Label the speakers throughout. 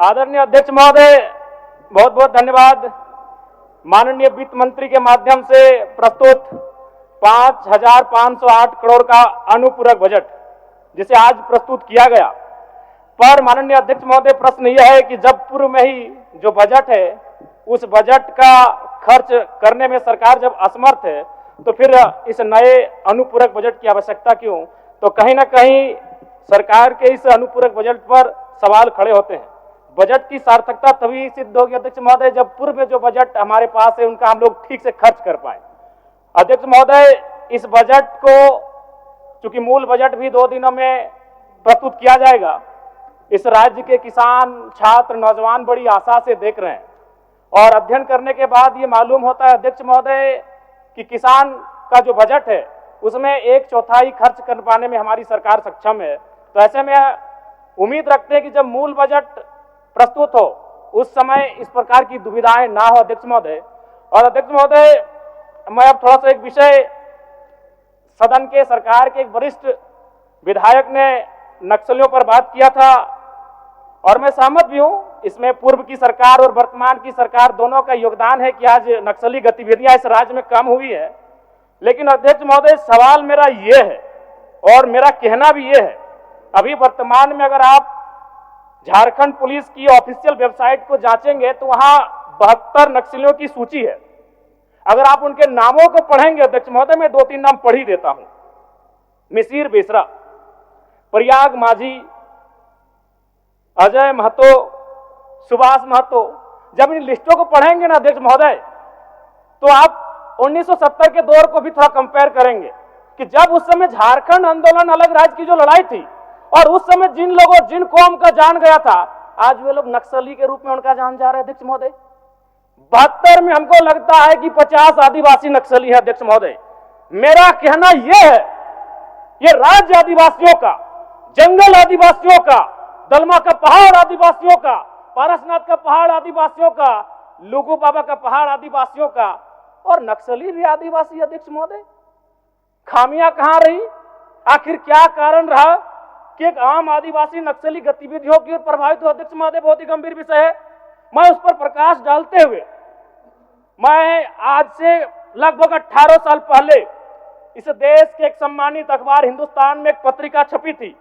Speaker 1: आदरणीय अध्यक्ष महोदय, बहुत बहुत धन्यवाद। माननीय वित्त मंत्री के माध्यम से प्रस्तुत 5,508 करोड़ का अनुपूरक बजट जिसे आज प्रस्तुत किया गया, पर माननीय अध्यक्ष महोदय प्रश्न यह है कि जब पूर्व में ही जो बजट है उस बजट का खर्च करने में सरकार जब असमर्थ है तो फिर इस नए अनुपूरक बजट की आवश्यकता क्यों? तो कहीं ना कहीं सरकार के इस अनुपूरक बजट पर सवाल खड़े होते हैं। बजट की सार्थकता तभी सिद्ध होगी अध्यक्ष महोदय जब पूर्व में जो बजट हमारे पास है उनका हम लोग ठीक से खर्च कर पाए। अध्यक्ष महोदय, इस बजट को चूंकि मूल बजट भी 2 दिनों में प्रस्तुत किया जाएगा, इस राज्य के किसान, छात्र, नौजवान बड़ी आशा से देख रहे हैं और अध्ययन करने के बाद ये मालूम होता है अध्यक्ष महोदय कि किसान का जो बजट है उसमें 1/4 खर्च कर पाने में हमारी सरकार सक्षम है। तो ऐसे में उम्मीद रखते हैं कि जब मूल बजट प्रस्तुत हो उस समय इस प्रकार की दुविधाएं ना हो अध्यक्ष महोदय। और अध्यक्ष महोदय, मैं अब थोड़ा सा एक विषय, सदन के सरकार के एक वरिष्ठ विधायक ने नक्सलियों पर बात किया था और मैं सहमत भी हूं, इसमें पूर्व की सरकार और वर्तमान की सरकार दोनों का योगदान है कि आज नक्सली गतिविधियां इस राज्य में कम हुई है। लेकिन अध्यक्ष महोदय, सवाल मेरा ये है और मेरा कहना भी ये है, अभी वर्तमान में अगर आप झारखंड पुलिस की ऑफिशियल वेबसाइट को जांचेंगे तो वहां 72 नक्सलियों की सूची है। अगर आप उनके नामों को पढ़ेंगे अध्यक्ष महोदय, मैं 2-3 नाम पढ़ ही देता हूं। मिसिर बेसरा, प्रयाग माझी, अजय महतो, सुभाष महतो। जब इन लिस्टों को पढ़ेंगे ना अध्यक्ष महोदय तो आप 1970 के दौर को भी थोड़ा कंपेयर करेंगे कि जब उस समय झारखंड आंदोलन, अलग राज्य की जो लड़ाई थी और उस समय जिन लोगों, जिन कौम का जान गया था, आज वे लोग नक्सली के रूप में उनका जान जा रहे हैं अध्यक्ष महोदय। 72 में हमको लगता है कि 50 आदिवासी नक्सली है अध्यक्ष महोदय। मेरा कहना यह है, ये राज्य आदिवासियों का, जंगल आदिवासियों का, दलमा का पहाड़ आदिवासियों का, पारसनाथ का पहाड़ आदिवासियों का, लुगू बाबा का पहाड़ आदिवासियों का और नक्सली भी आदिवासी अध्यक्ष महोदय। खामियां कहां रही? आखिर क्या कारण रहा कि एक आम आदिवासी नक्सली गतिविधियों की ओर प्रभावित हो अध्यक्ष महोदय? बहुत ही गंभीर विषय है। मैं उस पर प्रकाश डालते हुए, मैं आज से लगभग 18 साल पहले इस देश के एक सम्मानित अखबार हिंदुस्तान में एक पत्रिका छपी थी,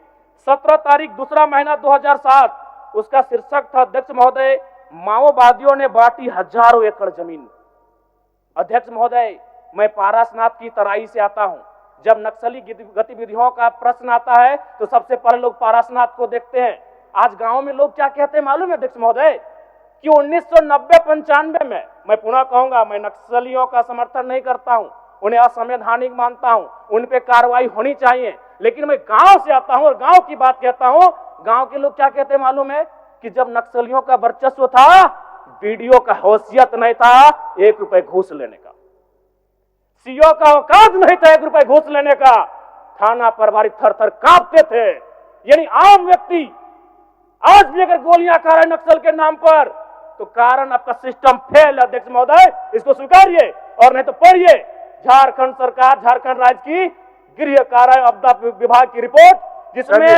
Speaker 1: 17 तारीख 2रा महीना 2007। उसका शीर्षक था अध्यक्ष महोदय, माओवादियों ने बांटी हजारों एकड़ जमीन। अध्यक्ष महोदय, मैं पारसनाथ की तराई से आता हूं। जब नक्सली गतिविधियों का प्रश्न आता है तो सबसे पहले लोग पारसनाथ को देखते हैं। आज गांव में लोग क्या कहते हैं मालूम है अध्यक्ष महोदय कि 1990-95 में, मैं पुनः कहूंगा, मैं नक्सलियों का समर्थन नहीं करता हूं, उन्हें असंवैधानिक मानता हूं, उन पे कार्रवाई होनी चाहिए, लेकिन मैं गांव से आता हूं और गांव की बात कहता हूं। गांव के लोग क्या कहते हैं मालूम है कि जब नक्सलियों का वर्चस्व था, वीडियो का हैसियत नहीं था 1 रुपए घूस लेने का, सीओ का औकात नहीं था 1 रुपए घूस लेने का, थाना प्रभारी थर-थर कांपते थे। यानी आम व्यक्ति आज भी अगर गोलियां खा रहे नक्सल के नाम पर तो कारण आपका सिस्टम फेल है अध्यक्ष महोदय, इसको स्वीकारिए और नहीं तो पढ़िए झारखंड सरकार, झारखंड राज्य की गृह कार्य आपदा विभाग की रिपोर्ट, जिसमें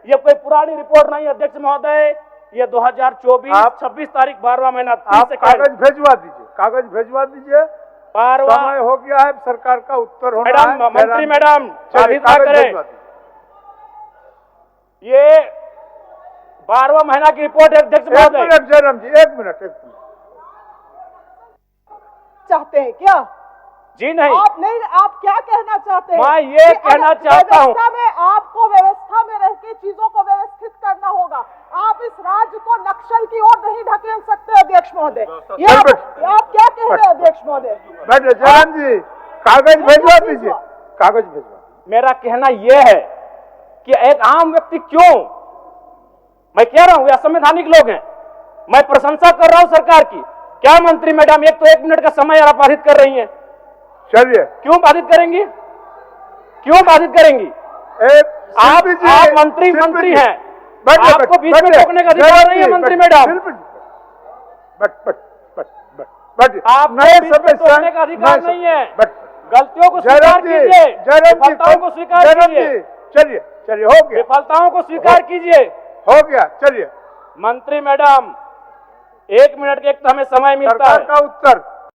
Speaker 1: ये कोई पुरानी रिपोर्ट नहीं अध्यक्ष महोदय, ये 2024-26 तारीख 12वां महीना।
Speaker 2: आप कागज भेजवा दीजिए, कागज भेजवा दीजिए। समय हो गया है, सरकार का उत्तर होना है।
Speaker 1: मैडम, मंत्री मैडम, करें, ये 12वां महीना की रिपोर्ट है अध्यक्ष महोदय।
Speaker 2: 1 मिनट जयराम जी, 1 मिनट
Speaker 3: चाहते हैं क्या?
Speaker 1: जी नहीं,
Speaker 3: आप नहीं, आप क्या कहना चाहते हैं?
Speaker 1: मैं ये कहना चाहता हूं,
Speaker 3: आपको व्यवस्था में रह के चीजों को व्यवस्थित करना होगा। आप इस राज्य को नक्सल की ओर नहीं ढकेल सकते अध्यक्ष महोदय। ये आप क्या कह रहे हैं अध्यक्ष महोदय?
Speaker 2: जयराम जी, कागज भेजवा दीजिए, कागज भेजवा।
Speaker 1: मेरा कहना यह है कि एक आम व्यक्ति क्यों, मैं कह रहा हूं असंवैधानिक लोग हैं, मैं प्रशंसा कर रहा हूं सरकार की। क्या मंत्री मैडम, एक तो 1 मिनट का समय आप बाधित कर रही हैं,
Speaker 2: चलिए।
Speaker 1: क्यों बाधित करेंगी? क्यों बाधित करेंगी? आप मंत्री हैं, आपको बीच में रोकने का अधिकार नहीं है मंत्री मैडम। आप रोकने का अधिकार नहीं है। गलतियों को स्वीकार कीजिए, विफलताओं को स्वीकार कीजिए।
Speaker 2: चलिए चलिए, हो गया।
Speaker 1: विफलताओं को स्वीकार कीजिए।
Speaker 2: हो गया, चलिए।
Speaker 1: मंत्री मैडम 1 मिनट के एक तो हमें समय मिलता
Speaker 2: सरकार
Speaker 1: है।
Speaker 2: का उत्तर